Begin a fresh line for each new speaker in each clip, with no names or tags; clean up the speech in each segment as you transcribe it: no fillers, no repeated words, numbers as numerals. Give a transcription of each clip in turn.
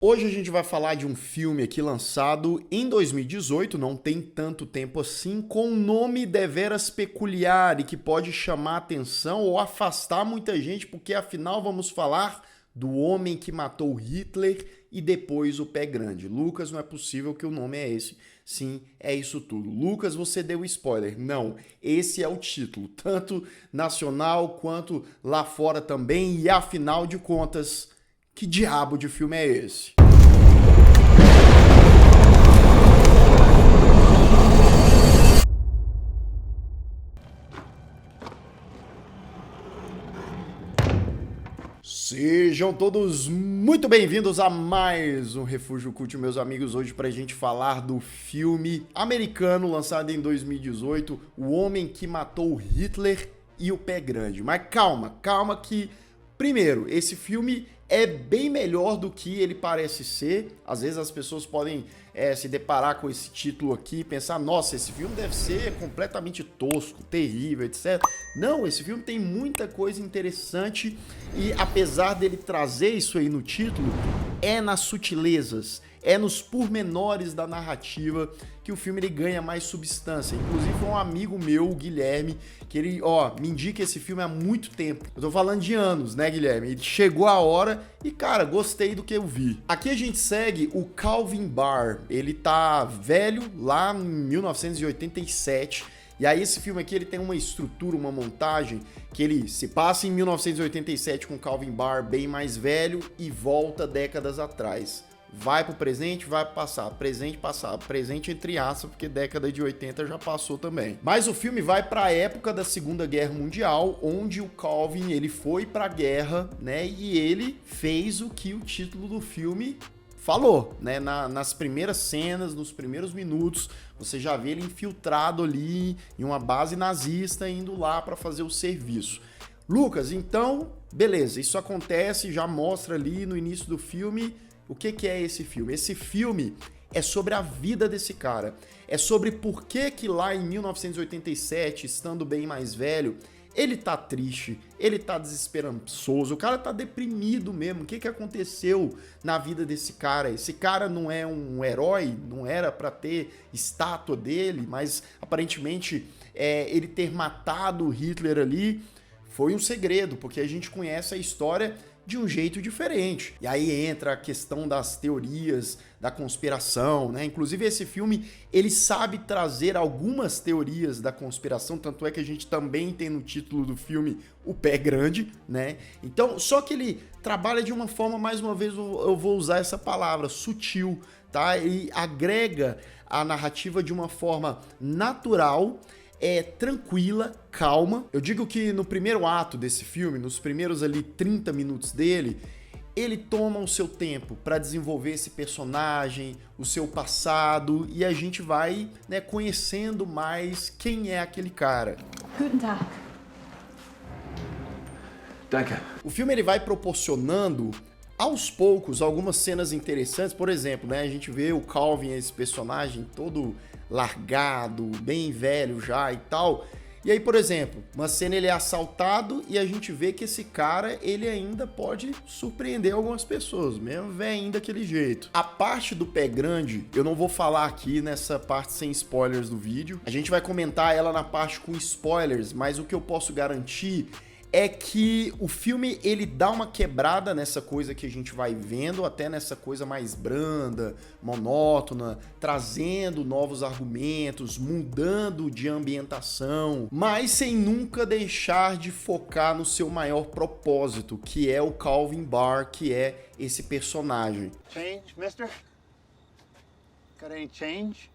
Hoje a gente vai falar de um filme aqui lançado em 2018, não tem tanto tempo assim, com um nome deveras peculiar e que pode chamar atenção ou afastar muita gente, porque afinal vamos falar do homem que matou Hitler e depois o Pé Grande. Lucas, não é possível que o nome é esse. Sim, é isso tudo. Lucas, você deu spoiler. Não, esse é o título, tanto nacional quanto lá fora também, e afinal de contas, que diabo de filme é esse? Sejam todos muito bem-vindos a mais um Refúgio Cult, meus amigos, hoje pra gente falar do filme americano lançado em 2018, O Homem que Matou Hitler e o Pé Grande. Mas calma que, primeiro, esse filme é bem melhor do que ele parece ser. Às vezes as pessoas podem se deparar com esse título aqui e pensar, nossa, esse filme deve ser completamente tosco, terrível, etc. Não, esse filme tem muita coisa interessante e apesar dele trazer isso aí no título, é nas sutilezas, é nos pormenores da narrativa que o filme ele ganha mais substância. Inclusive foi um amigo meu, o Guilherme, que ele, me indica esse filme há muito tempo. Eu tô falando de anos, né, Guilherme? Ele chegou a hora e, cara, gostei do que eu vi. Aqui a gente segue o Calvin Barr. Ele tá velho, lá em 1987. E aí esse filme aqui ele tem uma estrutura, uma montagem que ele se passa em 1987 com Calvin Barr bem mais velho e volta décadas atrás. Vai pro presente, vai pro passado, presente, passado, presente entre aspas, porque década de 80 já passou também. Mas o filme vai pra época da Segunda Guerra Mundial, onde o Calvin ele foi pra guerra, né, e ele fez o que o título do filme falou, né, nas primeiras cenas, nos primeiros minutos, você já vê ele infiltrado ali em uma base nazista, indo lá pra fazer o serviço. Lucas, então, beleza, isso acontece, já mostra ali no início do filme. O que é esse filme? Esse filme é sobre a vida desse cara. É sobre por que lá em 1987, estando bem mais velho, ele tá triste, ele tá desesperançoso, o cara tá deprimido mesmo. O que aconteceu na vida desse cara? Esse cara não é um herói, não era pra ter estátua dele, mas aparentemente ele ter matado o Hitler ali foi um segredo, porque a gente conhece a história de um jeito diferente. E aí entra a questão das teorias da conspiração, né? Inclusive esse filme, ele sabe trazer algumas teorias da conspiração, tanto é que a gente também tem no título do filme o Pé Grande, né? Então, só que ele trabalha de uma forma, mais uma vez eu vou usar essa palavra, sutil, tá? Ele agrega a narrativa de uma forma natural, tranquila, calma. Eu digo que no primeiro ato desse filme, nos primeiros ali 30 minutos dele, ele toma o seu tempo para desenvolver esse personagem, o seu passado, e a gente vai, né, conhecendo mais quem é aquele cara.
Guten Tag.
Danke.
O filme ele vai proporcionando aos poucos algumas cenas interessantes. Por exemplo, né, a gente vê o Calvin, esse personagem todo largado, bem velho já e tal. E aí, por exemplo, uma cena ele é assaltado e a gente vê que esse cara, ele ainda pode surpreender algumas pessoas, mesmo velhinho daquele jeito. A parte do Pé Grande, eu não vou falar aqui nessa parte sem spoilers do vídeo. A gente vai comentar ela na parte com spoilers, mas o que eu posso garantir é que o filme ele dá uma quebrada nessa coisa que a gente vai vendo, até nessa coisa mais branda, monótona, trazendo novos argumentos, mudando de ambientação, mas sem nunca deixar de focar no seu maior propósito, que é o Calvin Barr, que é esse personagem.
Change, mister? Got any change?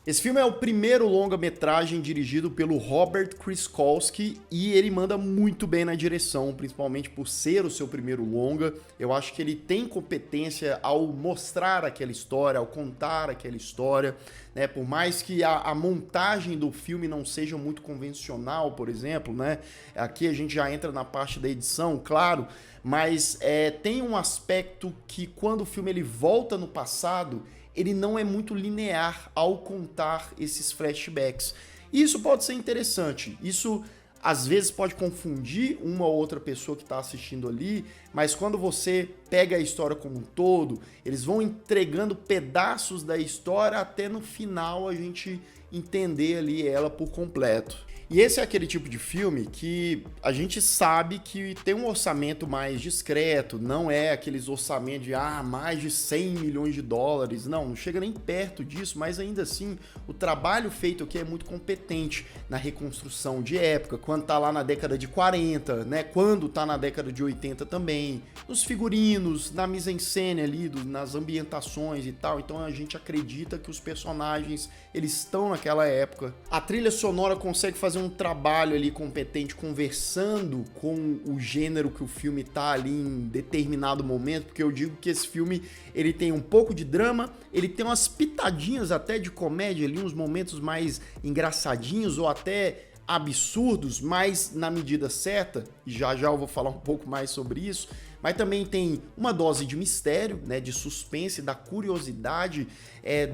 Esse filme é o primeiro longa-metragem dirigido pelo Robert Kreskolski e ele manda muito bem na direção, principalmente por ser o seu primeiro longa. Eu acho que ele tem competência ao mostrar aquela história, ao contar aquela história, né? Por mais que a montagem do filme não seja muito convencional, por exemplo, né? Aqui a gente já entra na parte da edição, claro, mas tem um aspecto que quando o filme ele volta no passado, ele não é muito linear ao contar esses flashbacks. E isso pode ser interessante, isso às vezes pode confundir uma ou outra pessoa que está assistindo ali, mas quando você pega a história como um todo, eles vão entregando pedaços da história até no final a gente entender ali ela por completo. E esse é aquele tipo de filme que a gente sabe que tem um orçamento mais discreto, não é aqueles orçamentos de mais de 100 milhões de dólares, não chega nem perto disso, mas ainda assim o trabalho feito aqui é muito competente na reconstrução de época, quando tá lá na década de 40, né, quando tá na década de 80 também, nos figurinos, na mise-en-scène ali, nas ambientações e tal, então a gente acredita que os personagens, eles estão naquela época. A trilha sonora consegue fazer um trabalho ali competente conversando com o gênero que o filme tá ali em determinado momento, porque eu digo que esse filme ele tem um pouco de drama, ele tem umas pitadinhas até de comédia ali, uns momentos mais engraçadinhos ou até absurdos, mas na medida certa, e já eu vou falar um pouco mais sobre isso, mas também tem uma dose de mistério, né, de suspense, da curiosidade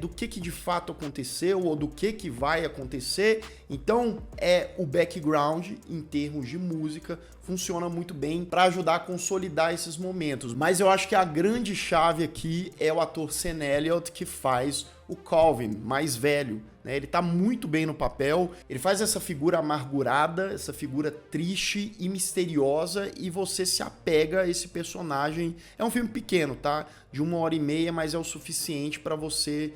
do que de fato aconteceu ou do que vai acontecer. Então, o background, em termos de música, funciona muito bem para ajudar a consolidar esses momentos. Mas eu acho que a grande chave aqui é o ator Sam Elliott, que faz o Calvin, mais velho, né? Ele tá muito bem no papel, ele faz essa figura amargurada, essa figura triste e misteriosa, e você se apega a esse personagem. É um filme pequeno, tá? De 1h30, mas é o suficiente para você,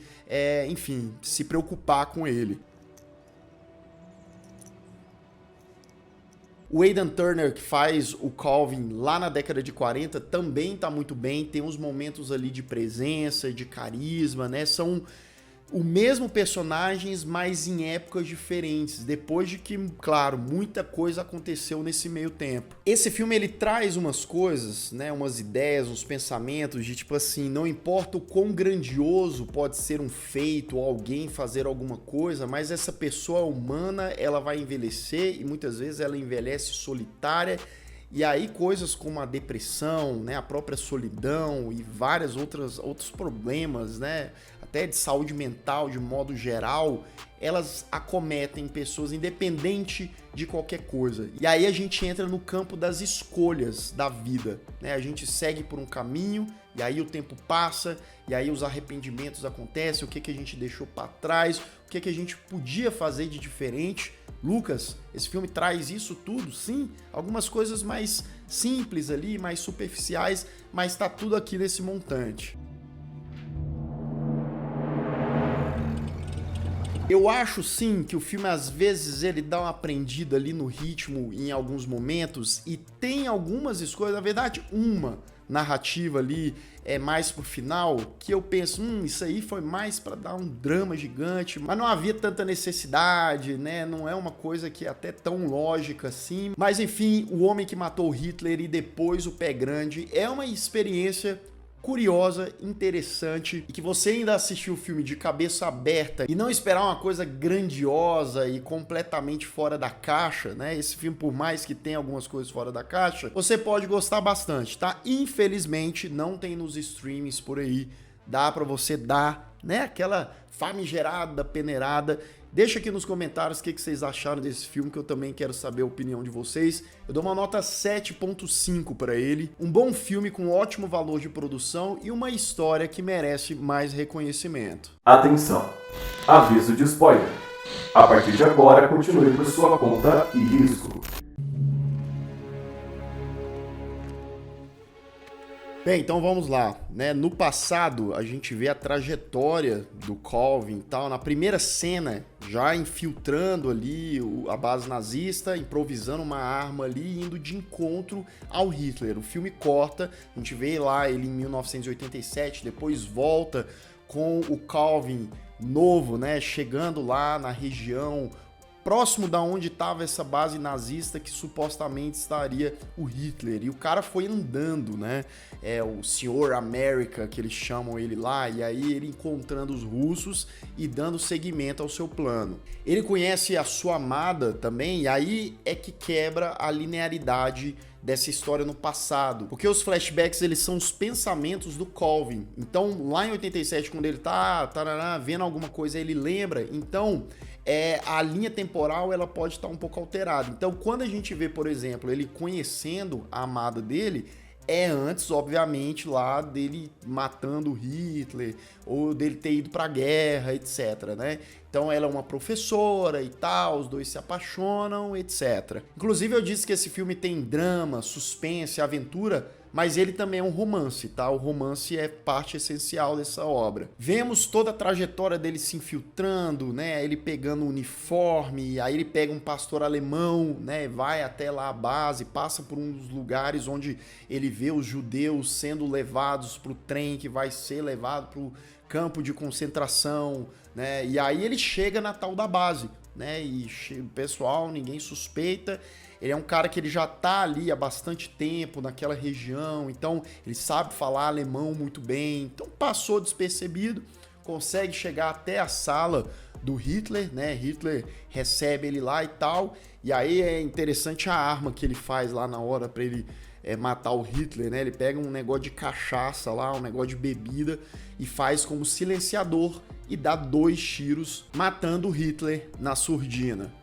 enfim, se preocupar com ele. O Aidan Turner, que faz o Calvin lá na década de 40, também tá muito bem, tem uns momentos ali de presença, de carisma, né? São o mesmo personagens, mas em épocas diferentes, depois de que, claro, muita coisa aconteceu nesse meio tempo. Esse filme, ele traz umas coisas, né, umas ideias, uns pensamentos de tipo assim, não importa o quão grandioso pode ser um feito ou alguém fazer alguma coisa, mas essa pessoa humana, ela vai envelhecer e muitas vezes ela envelhece solitária. E aí coisas como a depressão, né, a própria solidão e vários outros problemas, né, até de saúde mental de modo geral, elas acometem pessoas independente de qualquer coisa. E aí a gente entra no campo das escolhas da vida, né? A gente segue por um caminho e aí o tempo passa e aí os arrependimentos acontecem, o que a gente deixou para trás, o que a gente podia fazer de diferente. Lucas, esse filme traz isso tudo? Sim, algumas coisas mais simples ali, mais superficiais, mas tá tudo aqui nesse montante. Eu acho sim que o filme às vezes ele dá uma aprendida ali no ritmo em alguns momentos e tem algumas escolhas, na verdade uma narrativa ali mais pro final, que eu penso, isso aí foi mais para dar um drama gigante, mas não havia tanta necessidade, né? Não é uma coisa que é até tão lógica assim. Mas enfim, O Homem que Matou Hitler e Depois o Pé Grande é uma experiência curiosa, interessante, e que você ainda assistiu o filme de cabeça aberta e não esperar uma coisa grandiosa e completamente fora da caixa, né? Esse filme, por mais que tenha algumas coisas fora da caixa, você pode gostar bastante, tá? Infelizmente, não tem nos streams por aí. Dá pra você dar, né, aquela famigerada, peneirada. Deixa aqui nos comentários o que vocês acharam desse filme, que eu também quero saber a opinião de vocês. Eu dou uma nota 7.5 para ele. Um bom filme com ótimo valor de produção e uma história que merece mais reconhecimento.
Atenção! Aviso de spoiler. A partir de agora, continue por sua conta e risco.
Bem, então vamos lá, né? No passado, a gente vê a trajetória do Calvin e tal, na primeira cena, já infiltrando ali a base nazista, improvisando uma arma ali, indo de encontro ao Hitler. O filme corta, a gente vê lá ele em 1987, depois volta com o Calvin novo, né? Chegando lá na região próximo da onde estava essa base nazista que supostamente estaria o Hitler. E o cara foi andando, né? O Senhor América, que eles chamam ele lá, e aí ele encontrando os russos e dando seguimento ao seu plano. Ele conhece a sua amada também, e aí é que quebra a linearidade dessa história no passado, porque os flashbacks eles são os pensamentos do Calvin. Então lá em 87, quando ele tá vendo alguma coisa, ele lembra. Então a linha temporal ela pode estar um pouco alterada. Então, quando a gente vê, por exemplo, ele conhecendo a amada dele, é antes, obviamente, lá dele matando o Hitler, ou dele ter ido pra guerra, etc, né? Então ela é uma professora e tal, os dois se apaixonam, etc. Inclusive eu disse que esse filme tem drama, suspense, aventura, mas ele também é um romance, tá? O romance é parte essencial dessa obra. Vemos toda a trajetória dele se infiltrando, né? Ele pegando o uniforme, aí ele pega um pastor alemão, né? Vai até lá a base, passa por um dos lugares onde ele vê os judeus sendo levados pro trem que vai ser levado pro campo de concentração, né? E aí ele chega na tal da base, né? E o pessoal, ninguém suspeita. Ele é um cara que ele já tá ali há bastante tempo naquela região, então ele sabe falar alemão muito bem, então passou despercebido, consegue chegar até a sala do Hitler, né? Hitler recebe ele lá e tal, e aí é interessante a arma que ele faz lá na hora para ele matar o Hitler, né? Ele pega um negócio de cachaça lá, um negócio de bebida e faz como silenciador e dá 2 tiros, matando o Hitler na surdina.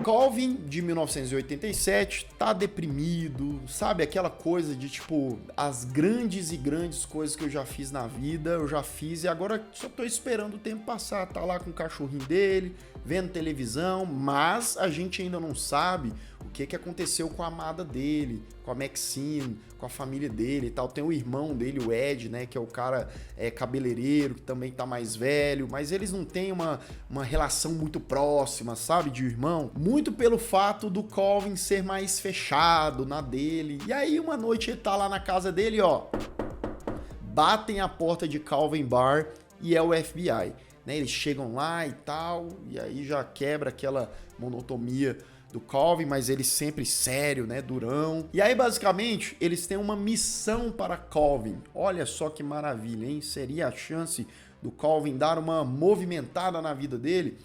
Calvin, de 1987, tá deprimido, sabe? Aquela coisa de, tipo, as grandes e grandes coisas que eu já fiz na vida, eu já fiz e agora só tô esperando o tempo passar. Tá lá com o cachorrinho dele, vendo televisão, mas a gente ainda não sabe o que aconteceu com a amada dele, com a Maxine, com a família dele e tal. Tem o irmão dele, o Ed, né, que é o cara cabeleireiro, que também tá mais velho, mas eles não têm uma relação muito próxima, sabe, de irmão. Muito pelo fato do Calvin ser mais fechado na dele. E aí uma noite ele tá lá na casa dele, ó, batem a porta de Calvin Bar e é o FBI. Né, eles chegam lá e tal, e aí já quebra aquela monotonia do Calvin, mas ele sempre sério, né, durão. E aí, basicamente, eles têm uma missão para Calvin. Olha só que maravilha, hein? Seria a chance do Calvin dar uma movimentada na vida dele.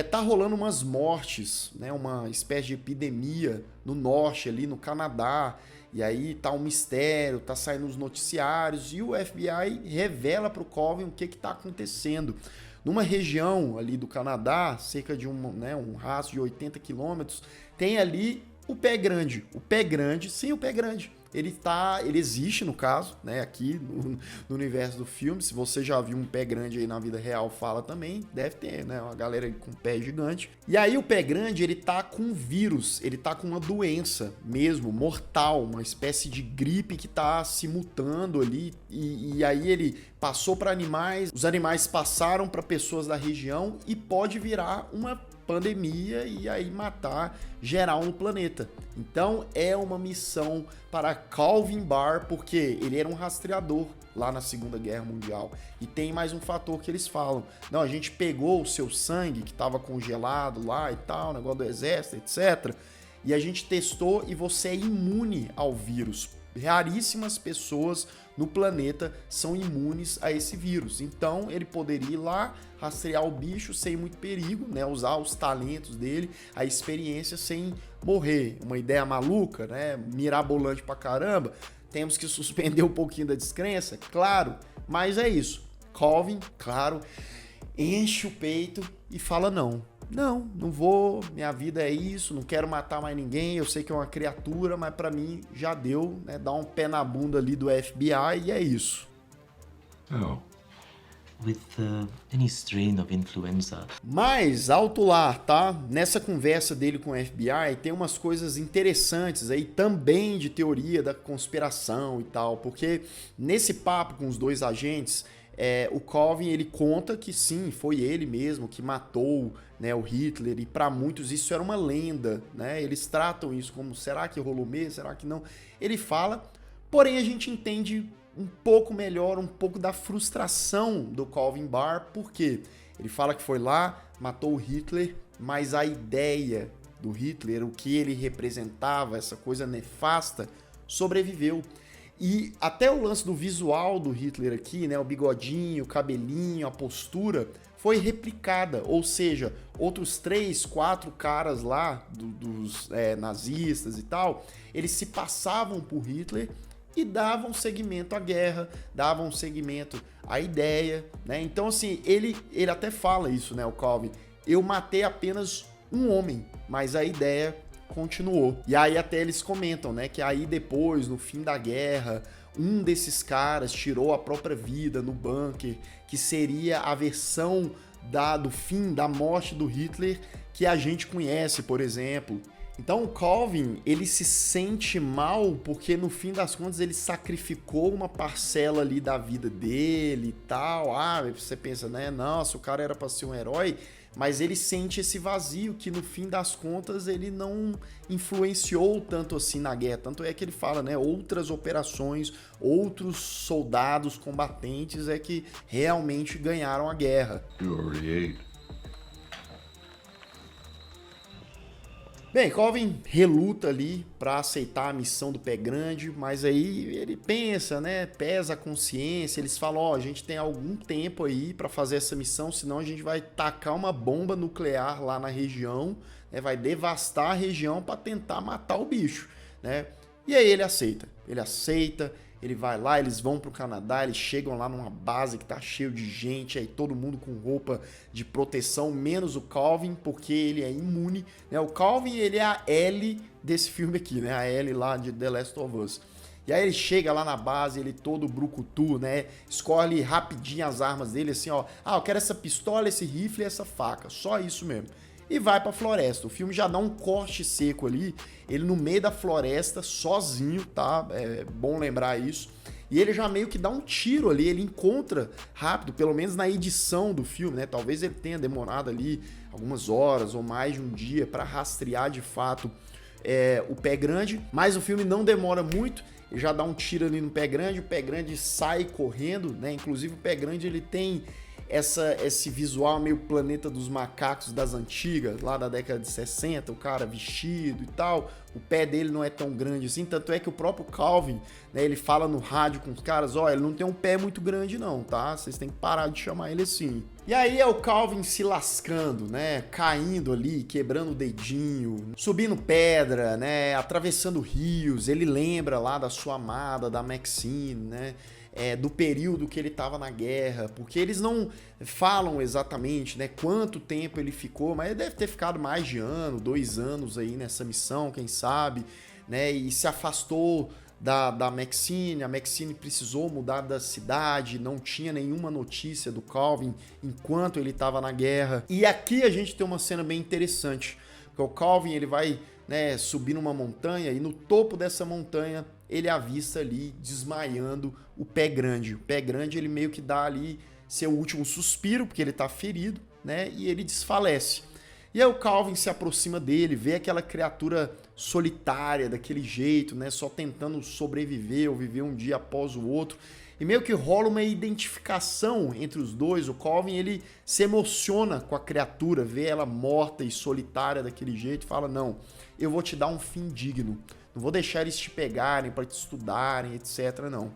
Tá rolando umas mortes, né, uma espécie de epidemia no norte, ali no Canadá. E aí tá um mistério, tá saindo nos noticiários, e o FBI revela pro Calvin o que tá acontecendo. Numa região ali do Canadá, cerca de um raço de 80 quilômetros, tem ali o Pé Grande. O Pé Grande, sim, o Pé Grande. Ele existe, no caso, né, aqui no universo do filme. Se você já viu um pé grande aí na vida real, fala também. Deve ter, né, uma galera com pé gigante. E aí o Pé Grande, ele tá com um vírus, ele tá com uma doença mesmo, mortal, uma espécie de gripe que tá se mutando ali. E aí ele passou para animais, os animais passaram para pessoas da região e pode virar uma pandemia e aí matar geral no planeta. Então é uma missão para Calvin Bar, porque ele era um rastreador lá na Segunda Guerra Mundial. E tem mais um fator que eles falam: não, a gente pegou o seu sangue que estava congelado lá e tal, negócio do exército, etc. E a gente testou e você é imune ao vírus. Raríssimas pessoas no planeta são imunes a esse vírus. Então ele poderia ir lá, rastrear o bicho sem muito perigo, né? Usar os talentos dele, a experiência sem morrer. Uma ideia maluca, né? Mirabolante pra caramba. Temos que suspender um pouquinho da descrença, claro, mas é isso. Calvin, claro, enche o peito e fala não vou, minha vida é isso, não quero matar mais ninguém, eu sei que é uma criatura, mas pra mim já deu, né? Dá um pé na bunda ali do FBI e é isso.
Oh. With any strain of influenza.
Mas, alto lá, tá? Nessa conversa dele com o FBI, tem umas coisas interessantes aí também de teoria da conspiração e tal, porque nesse papo com os dois agentes, o Calvin, ele conta que sim, foi ele mesmo que matou, né, o Hitler, e para muitos isso era uma lenda, né? Eles tratam isso como, será que rolou mesmo, será que não? Ele fala, porém a gente entende um pouco melhor, um pouco da frustração do Calvin Bar, porque ele fala que foi lá, matou o Hitler, mas a ideia do Hitler, o que ele representava, essa coisa nefasta, sobreviveu. E até o lance do visual do Hitler aqui, né, o bigodinho, o cabelinho, a postura, foi replicada, ou seja, outros 3, 4 caras lá, dos nazistas e tal, eles se passavam por Hitler e davam seguimento à guerra, davam seguimento à ideia, né? Então, assim, ele até fala isso, né, o Calvin, eu matei apenas um homem, mas a ideia continuou. E aí até eles comentam, né, que aí depois, no fim da guerra, um desses caras tirou a própria vida no bunker, que seria a versão do fim, da morte do Hitler que a gente conhece, por exemplo. Então o Calvin, ele se sente mal porque no fim das contas ele sacrificou uma parcela ali da vida dele e tal. Ah, você pensa, né, nossa, o cara era pra ser um herói, mas ele sente esse vazio que no fim das contas ele não influenciou tanto assim na guerra. Tanto é que ele fala, né, outras operações, outros soldados combatentes é que realmente ganharam a guerra.
You already ate.
Bem, Calvin reluta ali para aceitar a missão do Pé Grande, mas aí ele pensa, né, pesa a consciência, eles falam, ó, a gente tem algum tempo aí para fazer essa missão, senão a gente vai tacar uma bomba nuclear lá na região, né, vai devastar a região para tentar matar o bicho, né? E aí ele aceita, ele vai lá, eles vão pro Canadá, eles chegam lá numa base que tá cheio de gente, aí todo mundo com roupa de proteção, menos o Calvin, porque ele é imune, né? O Calvin, ele é a Ellie desse filme aqui, né? A Ellie lá de The Last of Us. E aí ele chega lá na base, ele todo brucutu, né? Escolhe rapidinho as armas dele, assim, ó. Ah, eu quero essa pistola, esse rifle e essa faca, só isso mesmo. E vai pra floresta. O filme já dá um corte seco ali, ele no meio da floresta, sozinho, tá? É bom lembrar isso. E ele já meio que dá um tiro ali, ele encontra rápido, pelo menos na edição do filme, né? Talvez ele tenha demorado ali algumas horas ou mais de um dia para rastrear de fato o Pé Grande, mas o filme não demora muito, ele já dá um tiro ali no Pé Grande, o Pé Grande sai correndo, né? Inclusive o Pé Grande ele tem esse visual meio Planeta dos Macacos das antigas, lá da década de 60, o cara vestido e tal, o pé dele não é tão grande assim, tanto é que o próprio Calvin, né, ele fala no rádio com os caras, ó, ele não tem um pé muito grande não, tá? Vocês têm que parar de chamar ele assim. E aí é o Calvin se lascando, né, caindo ali, quebrando o dedinho, subindo pedra, né, atravessando rios, ele lembra lá da sua amada, da Maxine, né, do período que ele estava na guerra, porque eles não falam exatamente, né, quanto tempo ele ficou, mas ele deve ter ficado mais de ano, 2 anos aí nessa missão, quem sabe, né, e se afastou da Maxine, a Maxine precisou mudar da cidade, não tinha nenhuma notícia do Calvin enquanto ele estava na guerra. E aqui a gente tem uma cena bem interessante, porque o Calvin ele vai, né, subir numa montanha e no topo dessa montanha ele avista ali, desmaiando, o Pé Grande. O Pé Grande, ele meio que dá ali seu último suspiro, porque ele tá ferido, né? E ele desfalece. E aí o Calvin se aproxima dele, vê aquela criatura solitária, daquele jeito, né? Só tentando sobreviver ou viver um dia após o outro. E meio que rola uma identificação entre os dois. O Calvin, ele se emociona com a criatura, vê ela morta e solitária daquele jeito e fala, não, eu vou te dar um fim digno. Não vou deixar eles te pegarem para te estudarem, etc, não.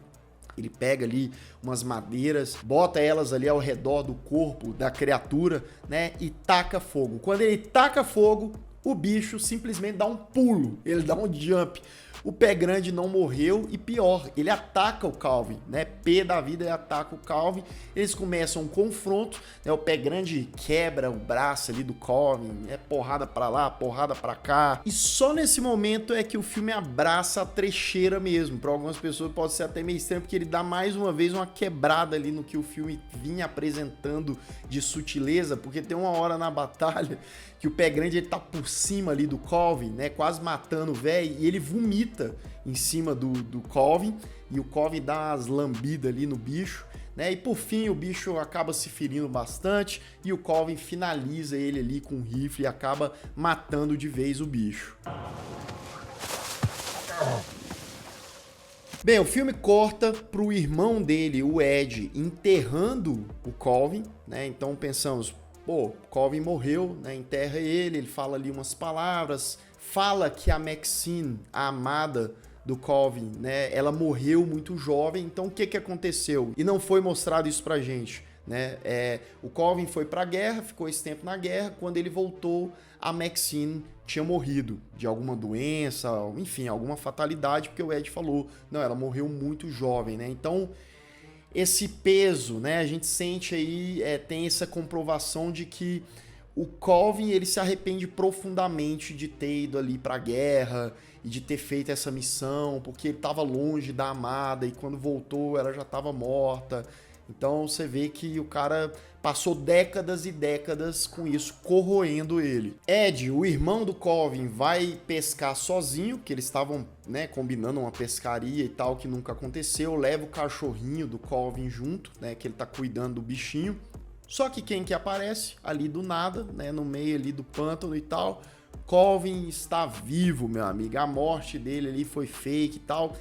Ele pega ali umas madeiras, bota elas ali ao redor do corpo da criatura, né, e taca fogo. Quando ele taca fogo, o bicho simplesmente dá um pulo, ele dá um jump. O Pé Grande não morreu e pior, ele ataca o Calvin, né? P da vida, ele ataca o Calvin, eles começam um confronto, né? O Pé Grande quebra o braço ali do Calvin, porrada pra lá, porrada pra cá. E só nesse momento é que o filme abraça a trecheira mesmo. Para algumas pessoas pode ser até meio estranho, porque ele dá mais uma vez uma quebrada ali no que o filme vinha apresentando de sutileza, porque tem uma hora na batalha que o Pé Grande ele tá por cima ali do Calvin, né, quase matando o velho, e ele vomita em cima do Calvin, e o Calvin dá umas lambidas ali no bicho, né, e por fim o bicho acaba se ferindo bastante, e o Calvin finaliza ele ali com um rifle e acaba matando de vez o bicho. Bem, o filme corta pro irmão dele, o Ed, enterrando o Calvin, né, então pensamos, pô, Calvin morreu, né? Enterra ele fala ali umas palavras, fala que a Maxine, a amada do Calvin, né? Ela morreu muito jovem, então o que aconteceu? E não foi mostrado isso pra gente. né? O Colvin foi pra guerra, ficou esse tempo na guerra. Quando ele voltou, a Maxine tinha morrido de alguma doença, enfim, alguma fatalidade, porque o Ed falou, não, ela morreu muito jovem, né? Então, esse peso, né, a gente sente aí, tem essa comprovação de que o Colvin, ele se arrepende profundamente de ter ido ali pra guerra e de ter feito essa missão, porque ele estava longe da amada e quando voltou ela já estava morta. Então você vê que o cara passou décadas e décadas com isso corroendo ele. Ed, o irmão do Colvin, vai pescar sozinho, que eles estavam, né, combinando uma pescaria e tal, que nunca aconteceu. Leva o cachorrinho do Colvin junto, né, que ele tá cuidando do bichinho. Só que quem que aparece ali do nada, né, no meio ali do pântano e tal, Colvin está vivo, meu amigo. A morte dele ali foi fake e tal.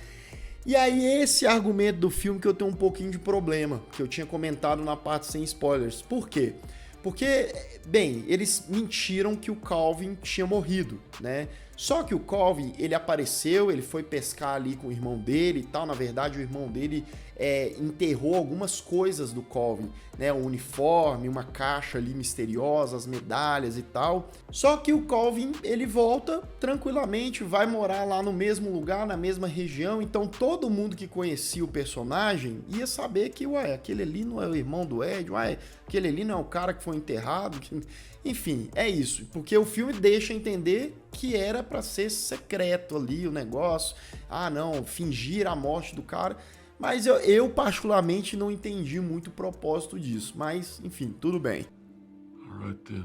E aí esse argumento do filme que eu tenho um pouquinho de problema, que eu tinha comentado na parte sem spoilers. Por quê? Porque, bem, eles mentiram que o Colvin tinha morrido, né? Só que o Colvin, ele apareceu, ele foi pescar ali com o irmão dele e tal. Na verdade, o irmão dele enterrou algumas coisas do Colvin, né? Um uniforme, uma caixa ali misteriosa, as medalhas e tal. Só que o Colvin, ele volta tranquilamente, vai morar lá no mesmo lugar, na mesma região. Então, todo mundo que conhecia o personagem ia saber que, ué, aquele ali não é o irmão do Ed, ué, aquele ali não é o cara que foi enterrado. Enfim, é isso. Porque o filme deixa entender que era pra ser secreto ali o negócio. Ah, não, fingir a morte do cara. Mas eu particularmente não entendi muito o propósito disso. Mas, enfim, tudo bem.
Alright then.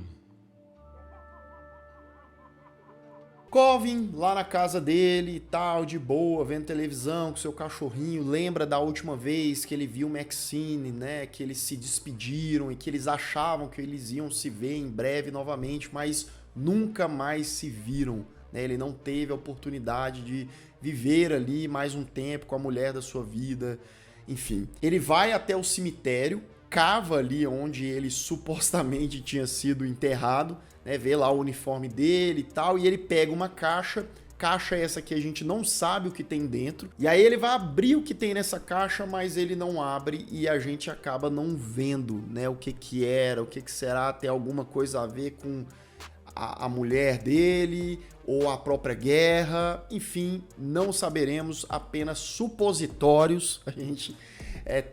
Colvin lá na casa dele e tal, de boa, vendo televisão com seu cachorrinho, lembra da última vez que ele viu Maxine, né, que eles se despediram e que eles achavam que eles iam se ver em breve novamente, mas nunca mais se viram, né, ele não teve a oportunidade de viver ali mais um tempo com a mulher da sua vida, enfim. Ele vai até o cemitério, cava ali onde ele supostamente tinha sido enterrado, né, vê lá o uniforme dele e tal, e ele pega uma caixa essa que a gente não sabe o que tem dentro, e aí ele vai abrir o que tem nessa caixa, mas ele não abre e a gente acaba não vendo, né, o que era, o que será, tem alguma coisa a ver com a mulher dele ou a própria guerra, enfim, não saberemos, apenas supositórios a gente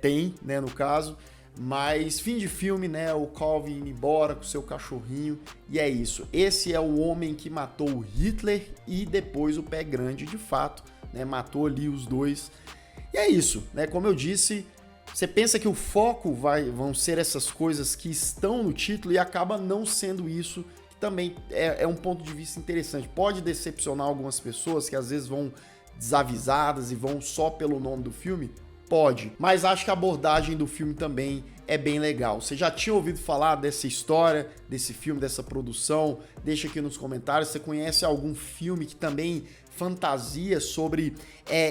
tem, né, no caso. Mas fim de filme, né? O Colvin indo embora com seu cachorrinho. E é isso. Esse é o homem que matou o Hitler e depois o Pé Grande, de fato, né? Matou ali os dois. E é isso, né? Como eu disse, você pensa que o foco vão ser essas coisas que estão no título e acaba não sendo isso. Que também é um ponto de vista interessante. Pode decepcionar algumas pessoas que às vezes vão desavisadas e vão só pelo nome do filme. Pode, mas acho que a abordagem do filme também é bem legal. Você já tinha ouvido falar dessa história, desse filme, dessa produção? Deixa aqui nos comentários. Você conhece algum filme que também fantasia sobre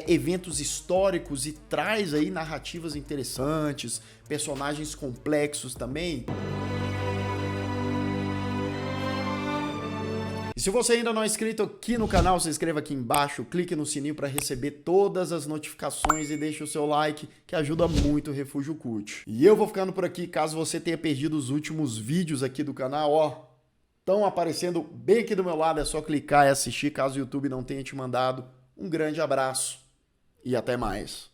eventos históricos e traz aí narrativas interessantes, personagens complexos também? E se você ainda não é inscrito aqui no canal, se inscreva aqui embaixo, clique no sininho para receber todas as notificações e deixe o seu like, que ajuda muito o Refúgio Cult. E eu vou ficando por aqui, caso você tenha perdido os últimos vídeos aqui do canal, ó, estão aparecendo bem aqui do meu lado, é só clicar e assistir, caso o YouTube não tenha te mandado. Um grande abraço e até mais.